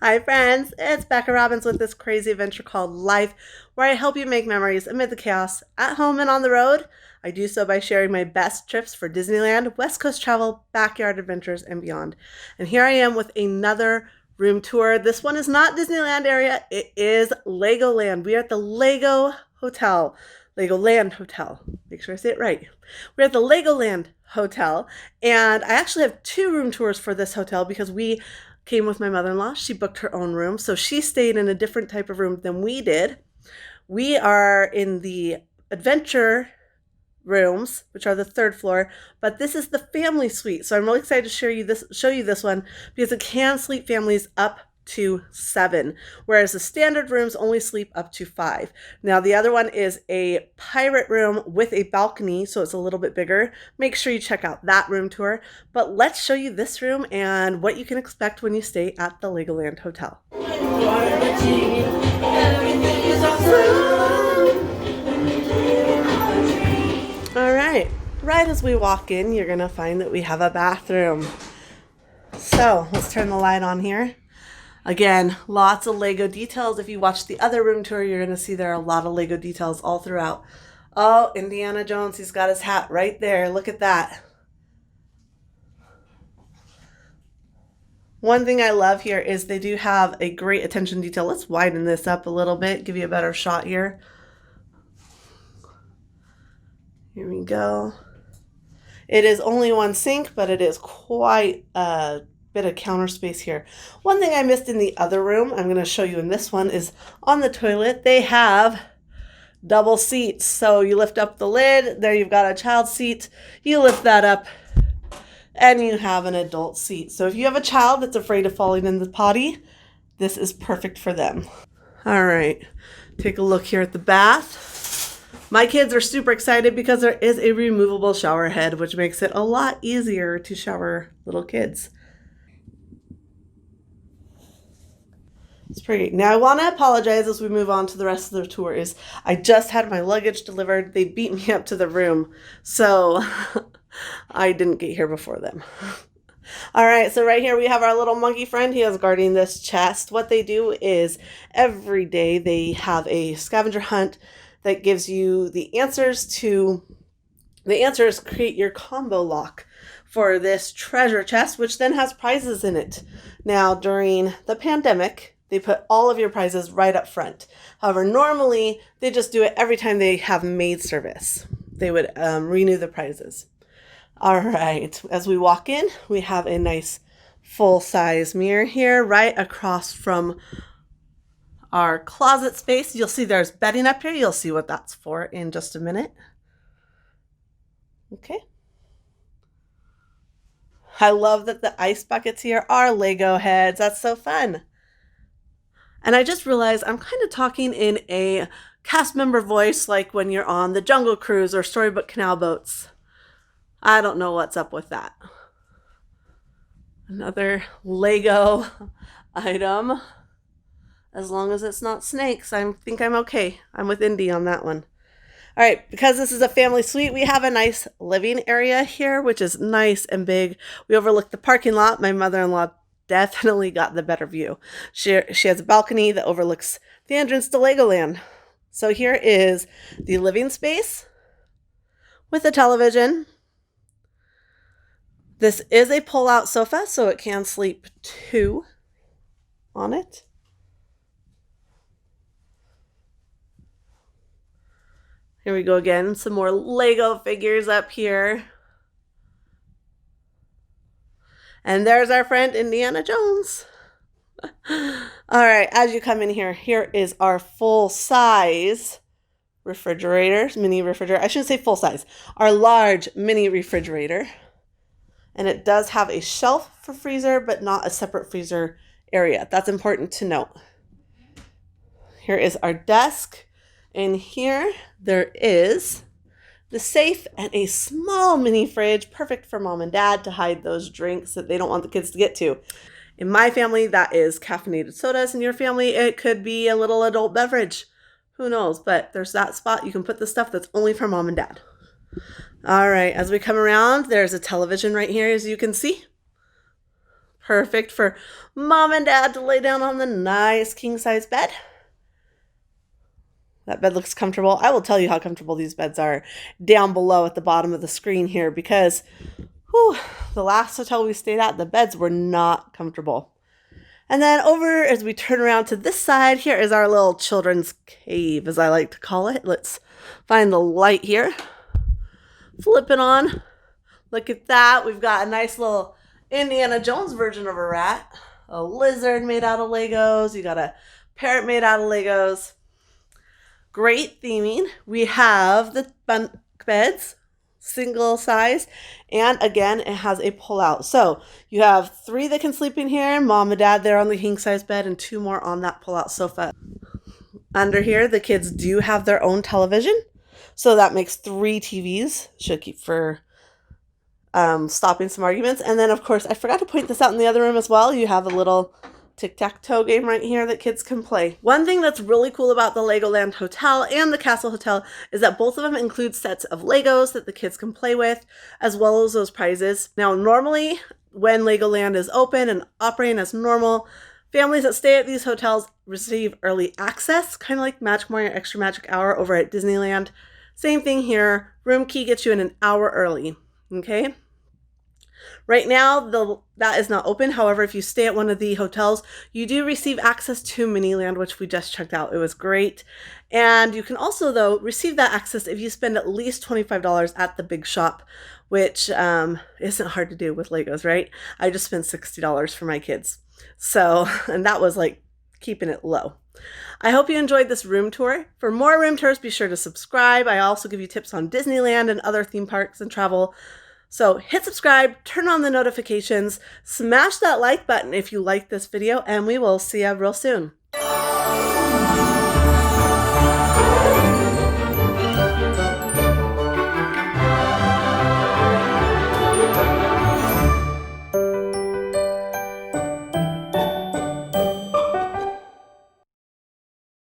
Hi, friends. It's Becca Robbins with this crazy adventure called Life, where I help you make memories amid the chaos at home and on the road. I do so by sharing my best trips for Disneyland, West Coast travel, backyard adventures, and beyond. And here I am with another room tour. This one is not Disneyland area, it is Legoland. We are at the Lego Hotel. Legoland Hotel. Make sure I say it right. We're at the Legoland Hotel, and I actually have two room tours for this hotel because we came with my mother-in-law. She booked her own room, so she stayed in a different type of room than we did. We are in the adventure rooms, which are the third floor, but this is the family suite. So I'm really excited to show you this one because it can sleep families up to 7, whereas the standard rooms only sleep up to 5. Now the other one is a pirate room with a balcony, so it's a little bit bigger. Make sure you check out that room tour. But let's show you this room and what you can expect when you stay at the Legoland Hotel. All right as we walk in, you're gonna find that we have a bathroom. So let's turn the light on here. Again, lots of Lego details. If you watch the other room tour, you're going to see there are a lot of Lego details all throughout. Oh, Indiana Jones, he's got his hat right there. Look at that. One thing I love here is they do have a great attention detail. Let's widen this up a little bit, give you a better shot here. Here we go. It is only one sink, but it is quite a bit of counter space here. One thing I missed in the other room, I'm going to show you in this one, is on the toilet, they have double seats. So you lift up the lid, there you've got a child seat, you lift that up, and you have an adult seat. So if you have a child that's afraid of falling in the potty, this is perfect for them. All right, take a look here at the bath. My kids are super excited because there is a removable shower head, which makes it a lot easier to shower little kids. It's pretty. Now I want to apologize as we move on to the rest of the tour. I just had my luggage delivered. They beat me up to the room, so I didn't get here before them. All right, so right here we have our little monkey friend. He is guarding this chest. What they do is every day they have a scavenger hunt that gives you the answers create your combo lock for this treasure chest, which then has prizes in it. Now, during the pandemic, they put all of your prizes right up front. However, normally they just do it every time they have maid service. They would renew the prizes. All right, as we walk in, we have a nice full-size mirror here right across from our closet space. You'll see there's bedding up here. You'll see what that's for in just a minute. Okay. I love that the ice buckets here are Lego heads. That's so fun. And I just realized I'm kind of talking in a cast member voice like when you're on the Jungle Cruise or Storybook Canal boats. I don't know what's up with that. Another Lego item. As long as it's not snakes, I think I'm okay. I'm with Indy on that one. All right, because this is a family suite, we have a nice living area here, which is nice and big. We overlook the parking lot. My mother-in-law definitely got the better view. She has a balcony that overlooks the entrance to Legoland. So here is the living space with a television. This is a pull-out sofa, so it can sleep 2 on it. Here we go again, some more Lego figures up here. And there's our friend Indiana Jones. All right, as you come in here, here is our full-size refrigerator, mini refrigerator. I shouldn't say full-size, our large mini refrigerator. And it does have a shelf for freezer, but not a separate freezer area. That's important to note. Here is our desk. And here there is the safe and a small mini fridge, perfect for mom and dad to hide those drinks that they don't want the kids to get to. In my family, that is caffeinated sodas. In your family, it could be a little adult beverage. Who knows? But there's that spot. You can put the stuff that's only for mom and dad. All right, as we come around, there's a television right here, as you can see. Perfect for mom and dad to lay down on the nice king-size bed. That bed looks comfortable. I will tell you how comfortable these beds are down below at the bottom of the screen here because the last hotel we stayed at, the beds were not comfortable. And then over as we turn around to this side, here is our little children's cave, as I like to call it. Let's find the light here. Flip it on. Look at that. We've got a nice little Indiana Jones version of a rat. A lizard made out of Legos. You got a parrot made out of Legos. Great theming. We have the bunk beds, single size, and again, it has a pull-out. So you have 3 that can sleep in here, mom and dad there on the king-size bed, and 2 more on that pull-out sofa. Under here, the kids do have their own television, so that makes 3 TVs. Should keep for stopping some arguments. And then, of course, I forgot to point this out in the other room as well. You have a little tic-tac-toe game right here that kids can play. One thing that's really cool about the Legoland Hotel and the Castle Hotel is that both of them include sets of Legos that the kids can play with, as well as those prizes. Now, normally, when Legoland is open and operating as normal, families that stay at these hotels receive early access, kind of like Magic Morning or Extra Magic Hour over at Disneyland. Same thing here. Room key gets you in an hour early, okay? Right now, that is not open. However, if you stay at one of the hotels, you do receive access to Miniland, which we just checked out. It was great. And you can also, though, receive that access if you spend at least $25 at the big shop, which isn't hard to do with Legos, right? I just spent $60 for my kids. So, and that was like keeping it low. I hope you enjoyed this room tour. For more room tours, be sure to subscribe. I also give you tips on Disneyland and other theme parks and travel. So hit subscribe, turn on the notifications, smash that like button if you like this video, and we will see you real soon.